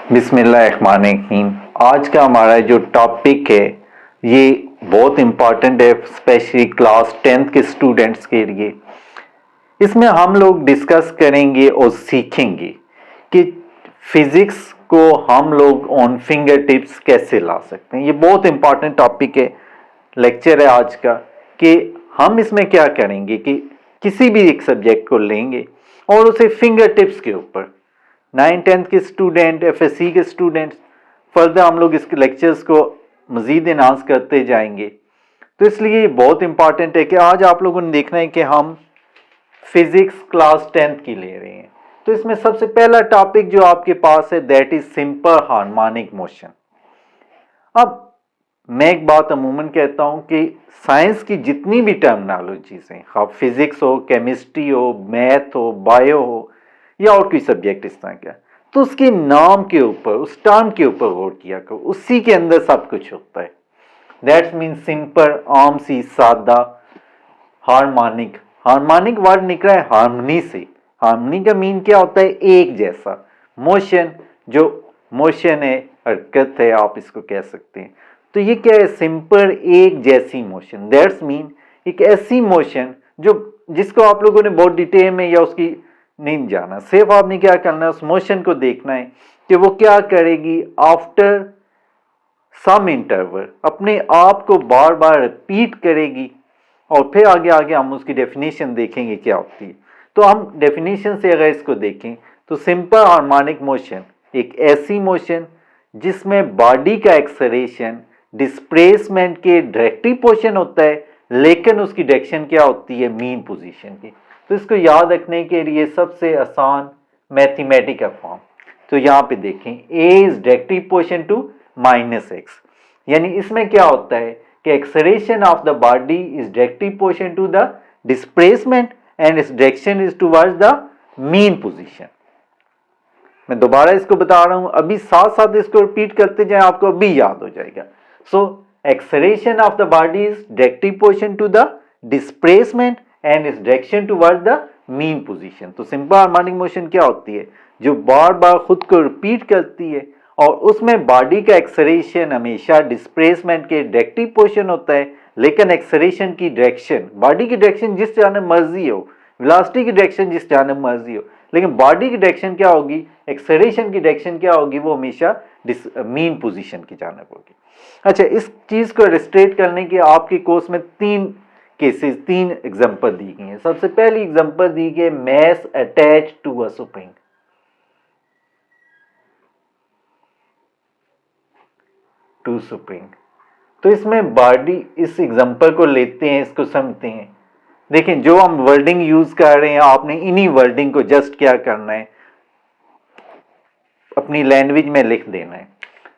बिस्मिल्लाहिर्रहमानिर्रहीम। आज का हमारा जो टॉपिक है ये बहुत इम्पॉर्टेंट है, स्पेशली क्लास 10th के स्टूडेंट्स के लिए। इसमें हम लोग डिस्कस करेंगे और सीखेंगे कि फिजिक्स को हम लोग ऑन फिंगर टिप्स कैसे ला सकते हैं। ये बहुत इम्पॉर्टेंट टॉपिक है, लेक्चर है आज का। कि हम इसमें क्या करेंगे कि किसी भी एक सब्जेक्ट को लेंगे और उसे फिंगर टिप्स के ऊपर 9th-10th के स्टूडेंट, एफएससी के स्टूडेंट्स, फर्दर हम लोग इस लेक्चर्स को मजीद इनहांस करते जाएंगे। तो इसलिए ये बहुत इंपॉर्टेंट है कि आज आप लोगों ने देखना है कि हम फिजिक्स क्लास 10th की ले रहे हैं। तो इसमें सबसे पहला टॉपिक जो आपके पास है that is simple harmonic motion. अब मैं एक बात अमूमन कहता हूं कि साइंस की जितनी भी टर्मिनोलॉजीज हैं, खा फिजिक्स हो, केमिस्ट्री हो, मैथ हो, बायो हो या और कोई सब्जेक्ट इस तरह का, तो उसके नाम के ऊपर, उस टर्म के ऊपर गौर किया करो। उसी के अंदर सब कुछ होता है। दैट्स मीन सिंपल, आम सी, सादा, हार्मोनिक। हार्मोनिक वर्ड निकला है हार्मनी से। हार्मनी का मीन क्या होता है? एक जैसा। मोशन, जो मोशन है, हरकत है, आप इसको कह सकते हैं। तो ये क्या है? सिंपल, एक जैसी मोशन। दैट्स मीन एक ऐसी मोशन जो जिसको आप लोगों ने बहुत डिटेल में या उसकी नहीं जाना, सिर्फ आपने क्या करना है, उस मोशन को देखना है कि वो क्या करेगी। आफ्टर सम इंटरवल अपने आप को बार बार रिपीट करेगी और फिर आगे आगे हम उसकी डेफिनेशन देखेंगे क्या होती है। तो हम डेफिनेशन से अगर इसको देखें तो सिंपल हार्मोनिक मोशन एक ऐसी मोशन जिसमें बॉडी का एक्सेलरेशन डिस्प्लेसमेंट के डायरेक्टिव पोर्शन होता है, लेकिन उसकी डायरेक्शन क्या होती है? मीन पोजीशन की। तो इसको याद रखने के लिए सबसे आसान मैथमेटिकल फॉर्म, तो यहां पे देखें, a is directive portion to -x। यानी इसमें क्या होता है कि acceleration of the body is directive portion to the displacement and its direction is towards the mean position. मैं दोबारा इसको बता रहा हूं, अभी साथ साथ इसको रिपीट करते जाएं, आपको अभी याद हो जाएगा। So acceleration of the body is directive portion to the displacement and its direction towards the mean position. तो सिंपल हार्मोनिक मोशन क्या होती है? जो बार बार खुद को रिपीट करती है और उसमें बॉडी का एक्सेलरेशन हमेशा डिस्प्लेसमेंट के डायरेक्टिव पोर्शन होता है, लेकिन एक्सेलरेशन की डायरेक्शन, बॉडी की डायरेक्शन जिस जानिब मर्जी हो, वेलोसिटी की डायरेक्शन जिस जानिब मर्जी हो, लेकिन बॉडी की डायरेक्शन क्या होगी? एक्सेलरेशन की डायरेक्शन क्या होगी? वो हमेशा मीन पोजीशन की जानिब होगी। अच्छा, इस चीज को इलस्ट्रेट करने के आपके कोर्स में तीन केसेस, तीन एग्जांपल दी गई हैं। सबसे पहली एग्जांपल दी गई mass attach to a spring. To spring, तो इसमें बॉडी, इस एग्जांपल को लेते हैं, इसको समझते हैं। देखें, जो हम वर्डिंग यूज कर रहे हैं, आपने इन्हीं वर्डिंग को जस्ट क्या करना है, अपनी लैंग्वेज में लिख देना है।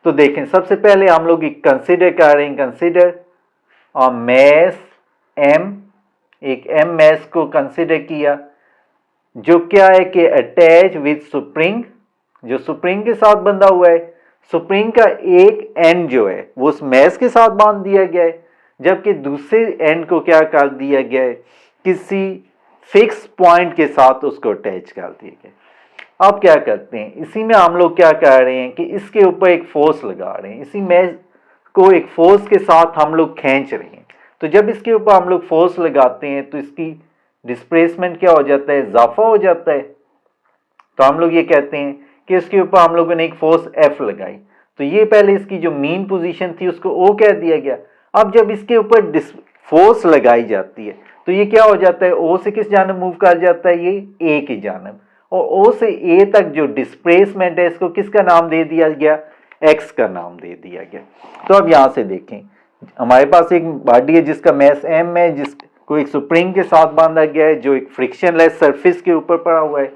तो देखें, सबसे पहले हम लोग कंसिडर कर रहे हैं, कंसिडर मैस एम, एक एम मैस को कंसिडर किया, जो क्या है कि अटैच विद स्प्रिंग, जो स्प्रिंग के साथ बंधा हुआ है। स्प्रिंग का एक एंड जो है वो उस मैस के साथ बांध दिया गया है, जबकि दूसरे एंड को क्या कर दिया गया है? किसी फिक्स पॉइंट के साथ उसको अटैच कर दिया गया। अब क्या करते हैं, इसी में हम लोग क्या कर रहे हैं कि इसके ऊपर एक फोर्स लगा रहे हैं, इसी मैस को एक फोर्स के साथ हम लोग खींच रहे हैं। तो जब इसके ऊपर हम लोग फोर्स लगाते हैं तो इसकी डिस्प्लेसमेंट क्या हो जाता है? इजाफा हो जाता है। तो हम लोग ये कहते हैं कि इसके ऊपर हम लोगों ने एक फोर्स F लगाई, तो ये पहले इसकी जो मीन पोजीशन थी उसको O कह दिया गया। अब जब इसके ऊपर फोर्स लगाई जाती है तो ये क्या हो जाता है? O से किस जानब मूव कर जाता है? ये A की जानब। और O से A तक जो डिस्प्लेसमेंट है, इसको किसका नाम दे दिया गया? X का नाम दे दिया गया। तो अब यहां से देखें, हमारे पास एक बॉडी है जिसका मैस M है, जिसको एक स्प्रिंग के साथ बांधा गया है, जो एक फ्रिक्शनलेस सरफेस के ऊपर पड़ा हुआ है।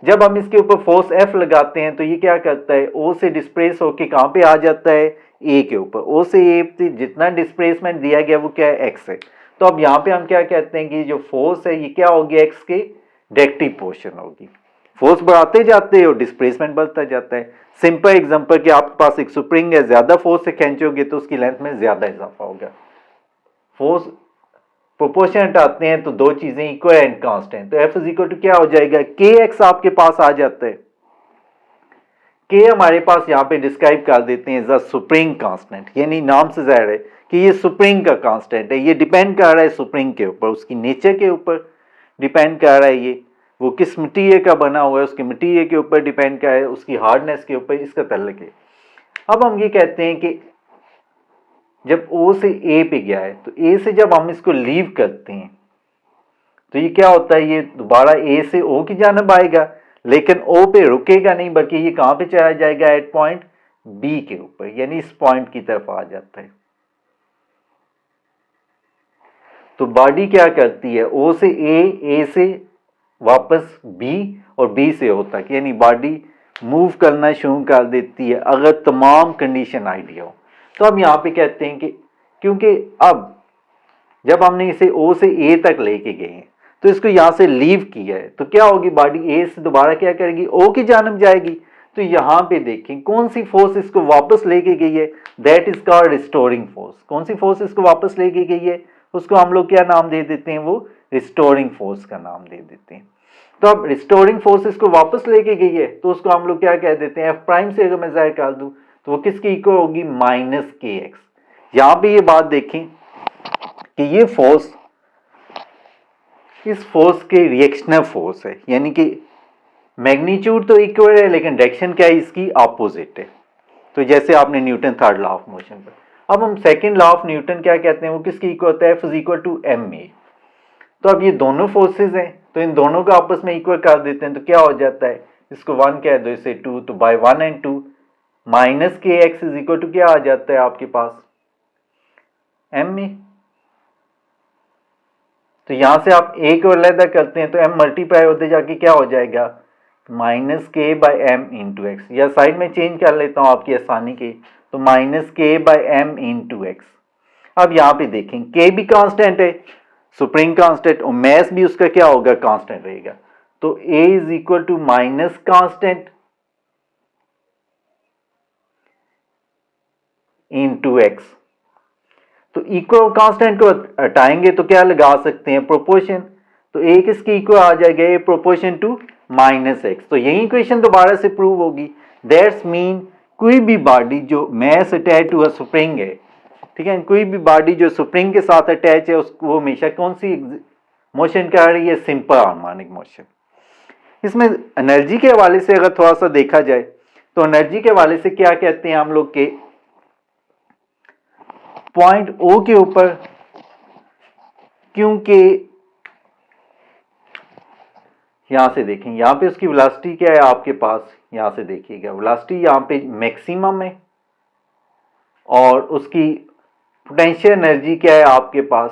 जब हम इसके ऊपर फोर्स F लगाते हैं तो ये क्या करता है? O से डिस्प्लेस होके कहां पे आ जाता है? A के ऊपर। O से A जितना डिस्प्लेसमेंट दिया गया वो क्या है? X है। तो अब यहां पे हम क्या कहते हैं कि जो फोर्स है ये क्या होगी? X के डायरेक्टिव पोर्शन होगी। फोर्स बढ़ाते जाते हैं और डिस्प्लेसमेंट बढ़ता जाता है। सिंपल एग्जांपल कि आपके पास एक स्प्रिंग है, ज्यादा फोर्स से खींचोगे तो उसकी लेंथ में ज्यादा इजाफा होगा। फोर्स प्रोपोर्शन हटाते हैं तो दो चीजें इक्वल एंड कांस्टेंट, तो F इज इक्वल टू क्या हो जाएगा? KX आपके पास आ जाता है। के हमारे पास यहाँ पे डिस्क्राइब कर देते हैं एज अ सुप्रीम कांस्टेंट, यानी नाम से जाहिर है कि ये सुप्रीम का कांस्टेंट है। ये डिपेंड कर रहा है सुप्रीम के ऊपर, उसकी नेचर के ऊपर डिपेंड कर रहा है, ये वो किस मटीरियल का बना हुआ है उसके मटीरियल के ऊपर डिपेंड कर रहा है, उसकी हार्डनेस के ऊपर इसका ताल्लुक है। अब हम ये कहते हैं कि जब O से A पे गया है तो A से जब हम इसको लीव करते हैं तो ये क्या होता है, ये दोबारा A से O की जानब आएगा, लेकिन O पे रुकेगा नहीं, बल्कि ये कहां पे चला जाएगा, एट पॉइंट B के ऊपर, यानी इस पॉइंट की तरफ आ जाता है। तो बॉडी क्या करती है, O से A से वापस B और B से O तक, यानी बॉडी मूव करना शुरू कर देती है अगर तमाम कंडीशन आइडिया हो। तो हम यहाँ पे कहते हैं कि क्योंकि अब जब हमने इसे O से A तक लेके गए हैं तो इसको यहाँ से लीव किया है, तो क्या होगी, बॉडी A से दोबारा क्या करेगी, O की जानब जाएगी। तो यहाँ पे देखें कौन सी फोर्स इसको वापस लेके गई है, that is called restoring force. कौन सी फोर्स इसको वापस लेके गई है, उसको हम लोग क्या नाम दे देते हैं, वो रिस्टोरिंग फोर्स का नाम दे देते हैं। तो अब रिस्टोरिंग फोर्स इसको वापस लेके गई है तो उसको हम लोग क्या कह देते हैं, एफ प्राइम से अगर मैं जाहिर कर दूं तो वो किसकी इक्वल होगी, माइनस के एक्स। यहां पे ये बात देखें कि ये फोर्स इस फोर्स के रिएक्शनल फोर्स है, यानी कि मैग्नीट्यूड तो इक्वल है लेकिन डायरेक्शन क्या है, इसकी ऑपोजिट है। तो जैसे आपने Newton third law of motion पर, अब हम सेकंड लॉ ऑफ न्यूटन क्या कहते हैं, वो किसकी इक्वल होता है, F is equal to M A. तो अब ये दोनों फोर्सेस हैं तो इन दोनों को आपस में इक्वल कर देते हैं, तो क्या हो जाता है, इसको 1 कह दो, इसे 2, तो बाय 1 एंड 2 माइनस के एक्स इज इक्वल टू क्या आ जाता है आपके पास, एम ए। तो यहां से आप ए को अलग करते हैं तो एम मल्टीप्लाई होते जाके क्या हो जाएगा, माइनस के बाय एम इंटू एक्स, या साइड में चेंज कर लेता हूं आपकी आसानी के, तो माइनस के बाय एम इंटू एक्स। अब यहां पे देखें के भी कांस्टेंट है, सुप्रीम कांस्टेंट, और मैस भी उसका क्या होगा, कांस्टेंट रहेगा। तो a is equal to minus constant into x. तो इक्वल कांस्टेंट को हटाएंगे तो क्या लगा सकते हैं, प्रोपोर्शन। तो ए किसकी इक्वल आ जाएगा, ए प्रोपोर्शन टू माइनस एक्स। तो यही इक्वेशन दोबारा से प्रूव होगी। दैट्स मीन कोई भी बॉडी जो mass attach to a spring है, ठीक है, कोई भी बॉडी जो स्प्रिंग के साथ अटैच है उसको वो हमेशा कौन सी मोशन कर रही है, सिंपल हार्मोनिक मोशन। इसमें एनर्जी के हवाले से अगर थोड़ा सा देखा जाए तो एनर्जी के हवाले से क्या कहते हैं हम लोग के, पॉइंट ओ के ऊपर क्योंकि यहां से देखें, यहां पे उसकी वेलोसिटी क्या है आपके पास, यहां से देखिएगा वेलोसिटी यहां पे मैक्सिमम है और उसकी पोटेंशियल एनर्जी क्या है आपके पास,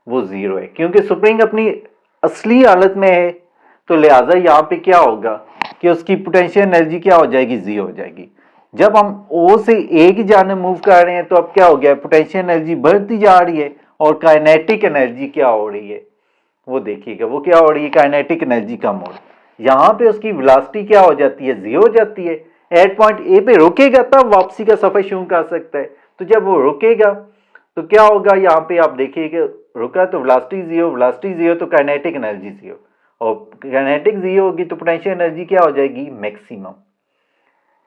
वो जीरो है। क्योंकि स्प्रिंग अपनी असली हालत में है तो लिहाजा यहां पे क्या होगा कि उसकी पोटेंशियल एनर्जी क्या हो जाएगी, जीरो हो जाएगी। जब हम O से A की जाने मूव कर रहे हैं तो अब क्या हो गया, पोटेंशियल एनर्जी बढ़ती जा रही है और काइनेटिक एनर्जी क्या हो रही है, वो देखिएगा वो क्या हो रही है, काइनेटिक एनर्जी कम हो रही है। यहाँ पे उसकी वेलोसिटी क्या हो जाती है, जीरो हो जाती है। एट पॉइंट ए पे रुकेगा तब वापसी का सफर शुरू कर सकता है। तो जब वो रुकेगा तो क्या होगा, यहाँ पे आप देखिएगा रुका तो वेलोसिटी जीरो तो काइनेटिक एनर्जी जीरो, और काइनेटिक जीरो होगी तो पोटेंशियल एनर्जी क्या हो जाएगी, मैक्सिमम।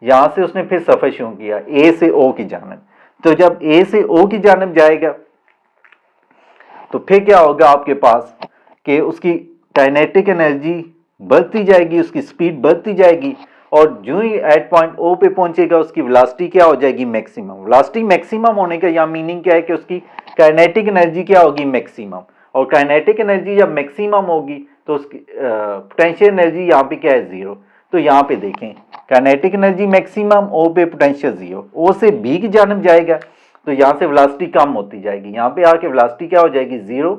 यहां से उसने फिर सफर शुरू किया ए से ओ की जानब। तो जब ए से ओ की जानब जाएगा तो फिर क्या होगा आपके पास कि उसकी काइनेटिक एनर्जी बढ़ती जाएगी, उसकी स्पीड बढ़ती जाएगी, और जो ही एट पॉइंट ओ पे पहुंचेगा उसकी वेलोसिटी क्या हो जाएगी, मैक्सिमम। वेलोसिटी मैक्सिमम होने का यहाँ मीनिंग क्या है कि उसकी काइनेटिक एनर्जी क्या होगी, मैक्सिमम। और काइनेटिक एनर्जी जब मैक्सिमम होगी तो उसकी पोटेंशियल एनर्जी यहाँ पे क्या है, जीरो। तो यहाँ पे देखें काइनेटिक एनर्जी मैक्सिमम, ओ पे पोटेंशियल जीरो। ओ से बी की जानब जाएगा तो यहाँ से वेलोसिटी कम होती जाएगी, यहाँ पे आके वेलोसिटी क्या हो जाएगी, जीरो।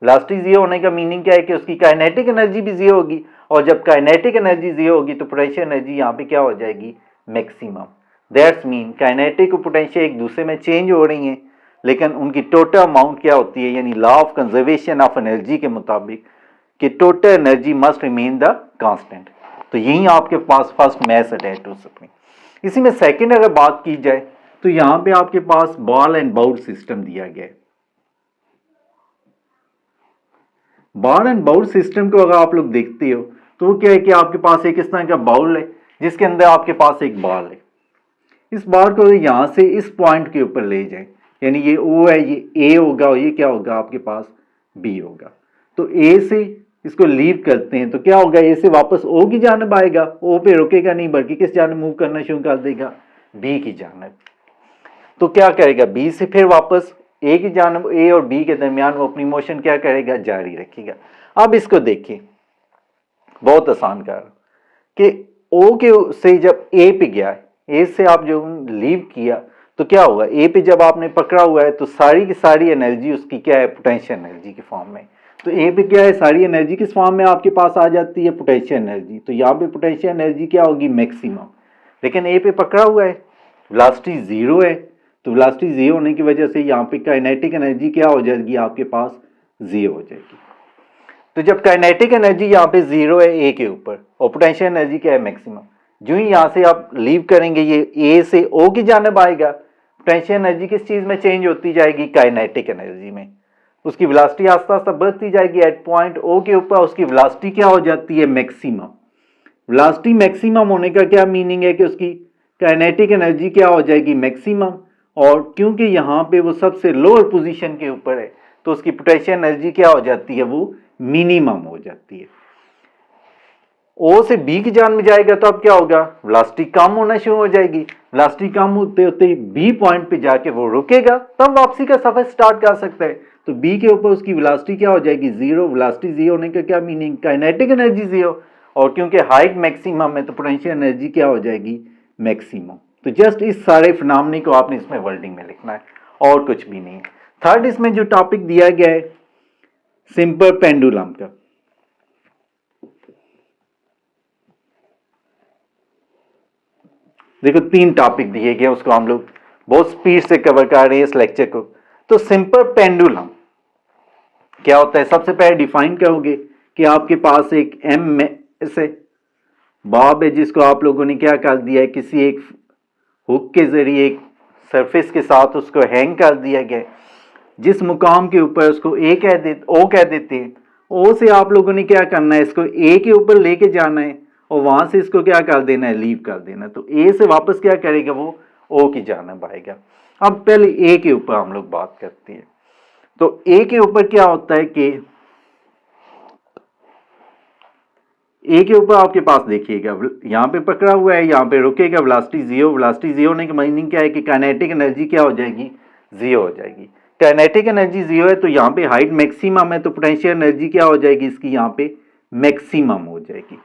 वेलोसिटी जीरो होने का मीनिंग क्या है कि उसकी काइनेटिक एनर्जी भी जीरो होगी, और जब काइनेटिक एनर्जी जीरो होगी तो पोटेंशियल एनर्जी यहाँ पे क्या हो जाएगी, मैक्सिमम। दैट्स मीन काइनेटिक और पोटेंशियल एक दूसरे में चेंज हो रही हैं लेकिन उनकी टोटल अमाउंट क्या होती है, यानी law of conservation of energy के मुताबिक कि total energy must remain the constant. तो यही आपके पास first mass attach to spring. इसी में सेकंड अगर बात की जाए तो यहां पे आपके पास बॉल एंड बाउल सिस्टम दिया गया है। बॉल एंड बाउल सिस्टम को अगर आप लोग देखते हो तो वो क्या है कि आपके पास एक इस तरह का बाउल है जिसके अंदर आपके पास एक बॉल है। इस बॉल को यहाँ से इस पॉइंट के ऊपर ले जाए, यानी ये O है, ये A होगा और ये क्या होगा आपके पास B होगा। तो A से इसको लीव करते हैं तो क्या होगा, A से वापस O की जानब आएगा, O पे रुकेगा नहीं बल्कि किस जानब मूव करना शुरू कर देगा, B की जानब। तो क्या करेगा, B से फिर वापस A की जानब, A और B के दरमियान वो अपनी मोशन क्या करेगा, जारी रखेगा। अब इसको देखिए, बहुत आसान कर कि O के से जब A पे गया, A से आप जो लीव किया तो क्या होगा, A पे जब आपने पकड़ा हुआ है तो सारी की सारी एनर्जी उसकी क्या है, पोटेंशियल एनर्जी के फॉर्म में। तो A पे क्या है, सारी एनर्जी किस फॉर्म में आपके पास आ जाती है, पोटेंशियल एनर्जी। तो यहाँ पे पोटेंशियल एनर्जी क्या होगी, मैक्सिमम। लेकिन A पे पकड़ा हुआ है, वेलोसिटी 0 है, तो वेलोसिटी 0 होने की वजह से यहाँ पे काइनेटिक एनर्जी क्या हो जाएगी, आपके पास 0 हो जाएगी। तो जब काइनेटिक एनर्जी यहाँ पे 0 है A के ऊपर और पोटेंशियल एनर्जी क्या है, मैक्सिमम, जो ही यहाँ से आप लीव करेंगे ये A से O की जानब आएगा, पोटेंशियल एनर्जी किस चीज में चेंज होती जाएगी, काइनेटिक एनर्जी में। उसकी वेलोसिटी आस्ता आस्ता बढ़ती जाएगी, एट पॉइंट O के ऊपर उसकी वेलोसिटी क्या हो जाती है, मैक्सिमम। वेलोसिटी मैक्सिमम होने का क्या मीनिंग है कि उसकी काइनेटिक एनर्जी क्या हो जाएगी, मैक्सिमम। और क्योंकि यहाँ पे वो सबसे लोअर पोजीशन के ऊपर है तो उसकी पोटेंशियल एनर्जी क्या हो जाती है, वो मिनिमम हो जाती है। O से B की जान में जाएगा तो अब क्या होगा, वेलोसिटी कम होना शुरू हो जाएगी। वेलोसिटी कम होते होते B पॉइंट पे जाके वो रुकेगा, तब वापसी का सफर स्टार्ट कर सकता है। तो B के ऊपर उसकी वेलोसिटी क्या हो जाएगी, 0। वेलोसिटी 0 होने का क्या मीनिंग, काइनेटिक एनर्जी 0। और क्योंकि हाइट मैक्सिमम है तो पोटेंशियल एनर्जी क्या हो जाएगी, मैक्सिमम। तो जस्ट इस सारे फिनोमेना को आपने इसमें वर्डिंग में लिखना है और कुछ भी नहीं। थर्ड इसमें जो टॉपिक दिया गया है सिंपल पेंडुलम का, देखो 3 टॉपिक दिए गए, उसको हम लोग बहुत स्पीड से कवर कर रहे हैं इस लेक्चर को। तो सिंपल पेंडुलम क्या होता है, सबसे पहले डिफाइन करोगे कि आपके पास एक एम में से बॉब है जिसको आप लोगों ने क्या कर दिया है, किसी एक हुक के जरिए एक सरफेस के साथ उसको हैंग कर दिया गया। जिस मुकाम के ऊपर उसको ओ कह देते हैं, ओ से आप लोगों ने क्या करना है, इसको ए के ऊपर लेके जाना है और वहां से इसको क्या कर देना है, लीव कर देना है। तो ए से वापस क्या करेगा, वो ओ की जानब आएगा। अब पहले ए के ऊपर हम लोग बात करते हैं। तो ए के ऊपर क्या होता है कि ए के ऊपर आपके पास देखिएगा, यहाँ पे पकड़ा हुआ है, यहाँ पे रुकेगा, वेलोसिटी 0। वेलोसिटी 0 होने का मीनिंग क्या है कि काइनेटिक एनर्जी क्या हो जाएगी, 0 हो जाएगी। काइनेटिक एनर्जी 0 है तो यहाँ पे हाइट मैक्सिमम है तो पोटेंशियल एनर्जी क्या हो जाएगी, इसकी यहाँ पे मैक्सिमम हो जाएगी।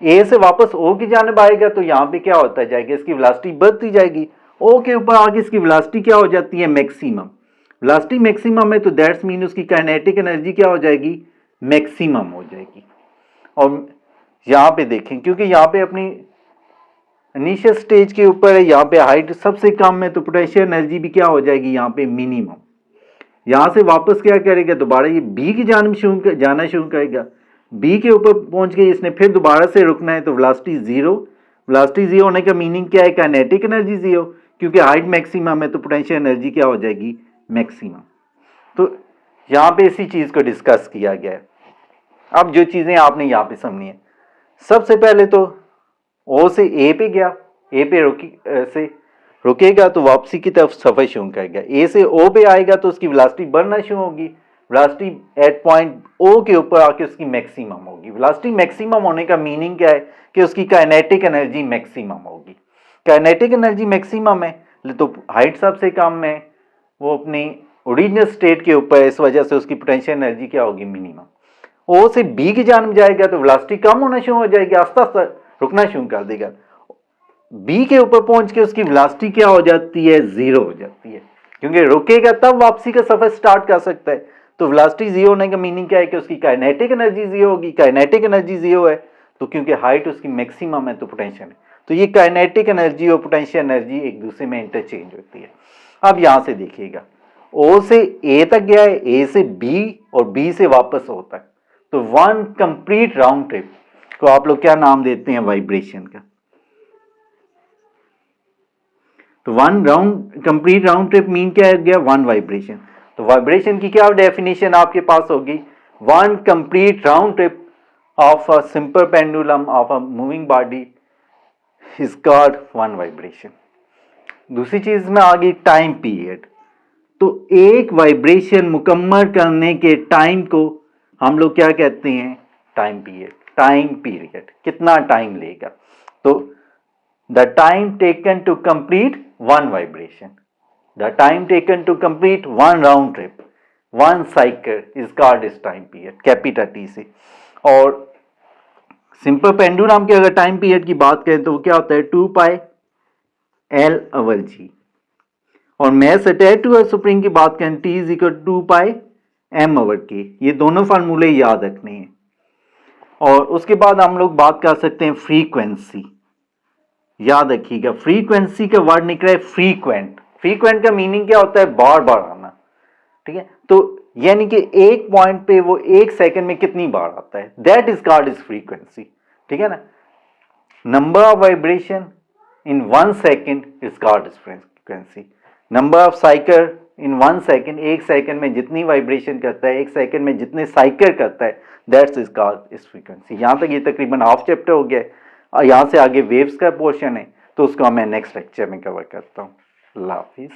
ए से वापस ओ की जानब आएगा तो यहाँ पे क्या होता जाएगा, इसकी वेलोसिटी बढ़ती जाएगी। ओ के ऊपर आगे इसकी वेलोसिटी क्या हो जाती है, मैक्सिमम। वेलोसिटी मैक्सिमम है तो दैट्स मीन उसकी काइनेटिक एनर्जी क्या हो जाएगी, मैक्सिमम हो जाएगी। और यहाँ पे देखें, क्योंकि यहाँ पे अपनी इनिशियल स्टेज के ऊपर है, यहाँ पे हाइट सबसे कम है तो पोटेंशियल एनर्जी भी क्या हो जाएगी, यहाँ पे मिनिमम। यहाँ से वापस क्या करेगा, दोबारा ये बी की जानब जाना शुरू करेगा। बी के ऊपर पहुंच गए, इसने फिर दोबारा से रुकना है तो वेलोसिटी 0। वेलोसिटी 0 होने का मीनिंग क्या है, काइनेटिक एनर्जी 0, क्योंकि हाइट मैक्सिमम है तो पोटेंशियल एनर्जी क्या हो जाएगी, मैक्सिमम। तो यहाँ पे इसी चीज को डिस्कस किया गया है। अब जो चीजें आपने यहाँ पे समझनी है, सबसे पहले तो ओ से ए पे गया, ए पे रुकेगा तो वापसी की तरफ सफर शुरू करेगा। ए से ओ पे आएगा तो उसकी वेलोसिटी बढ़ना शुरू होगी। वेलोसिटी एट पॉइंट ओ के ऊपर आके उसकी मैक्सिमम होगी। वेलोसिटी मैक्सिमम होने का मीनिंग क्या है कि उसकी काइनेटिक एनर्जी मैक्सिमम होगी। काइनेटिक एनर्जी मैक्सिमम है तो हाइट सबसे कम है, वो अपनी ओरिजिनल स्टेट के ऊपर है, इस वजह से उसकी पोटेंशियल एनर्जी क्या होगी, मिनिमम। ओ से बी की जानब जाएगा तो वेलोसिटी कम होना शुरू हो जाएगी, आस्ता आस्ता रुकना शुरू कर देगा। बी के ऊपर पहुंच के उसकी वेलोसिटी क्या हो जाती है, 0 हो जाती है, क्योंकि रुकेगा तब वापसी का सफर स्टार्ट कर सकता है। तो वेलोसिटी 0 होने का मीनिंग क्या है कि उसकी काइनेटिक एनर्जी 0 होगी। काइनेटिक एनर्जी 0 है तो क्योंकि हाइट उसकी मैक्सिमम है तो पोटेंशियल है, तो ये काइनेटिक एनर्जी और पोटेंशियल एनर्जी एक दूसरे में इंटरचेंज होती है। अब यहां से देखिएगा, ओ से ए तक गया है, ए से बी और बी से वापस ओ तक, तो वन कंप्लीट राउंड ट्रिप को आप लोग क्या नाम देते हैं, वाइब्रेशन का। तो one round complete round trip mean क्या है गया, वन वाइब्रेशन। तो वाइब्रेशन की क्या डेफिनेशन आपके पास होगी, one complete round trip of a simple pendulum of a moving body is called one vibration. दूसरी चीज में आ गई टाइम पीरियड। तो एक वाइब्रेशन मुकम्मल करने के टाइम को हम लोग क्या कहते हैं? Time period. टाइम पीरियड कितना टाइम लेगा? तो the time taken to complete one vibration, the time taken to complete one round trip, one cycle is called is time period, capital T से। और सिंपल पेंडुलम के अगर time period की बात करें तो वो क्या होता है? 2 पाई एल अवर जी। और मैथ अटैच टू स्प्रिंग की बात करें T is equal 2 pi m over k. ये दोनों फार्मूले याद रखने हैं। और उसके बाद हम लोग बात कर सकते हैं फ्रीक्वेंसी। याद रखिएगा फ्रीक्वेंसी का वर्ड निकला है फ्रीक्वेंट। फ्रीक्वेंट का मीनिंग क्या होता है? बार बार आना। ठीक है, तो यानी कि एक पॉइंट पे वो एक सेकंड में कितनी बार आता है, that is called is frequency. ठीक है ना? Number of vibration in 1 second is called is frequency. Number of cycle in 1 second, एक सेकंड में जितनी वाइब्रेशन करता है, एक सेकंड में जितने साइकिल करता है, that's is called is frequency. यहां तक ये तकरीबन हाफ चैप्टर हो गया और यहां से आगे वेव्स का पोर्शन है, तो उसको मैं नेक्स्ट लेक्चर में कवर करता हूँ। अल्लाह हाफिज।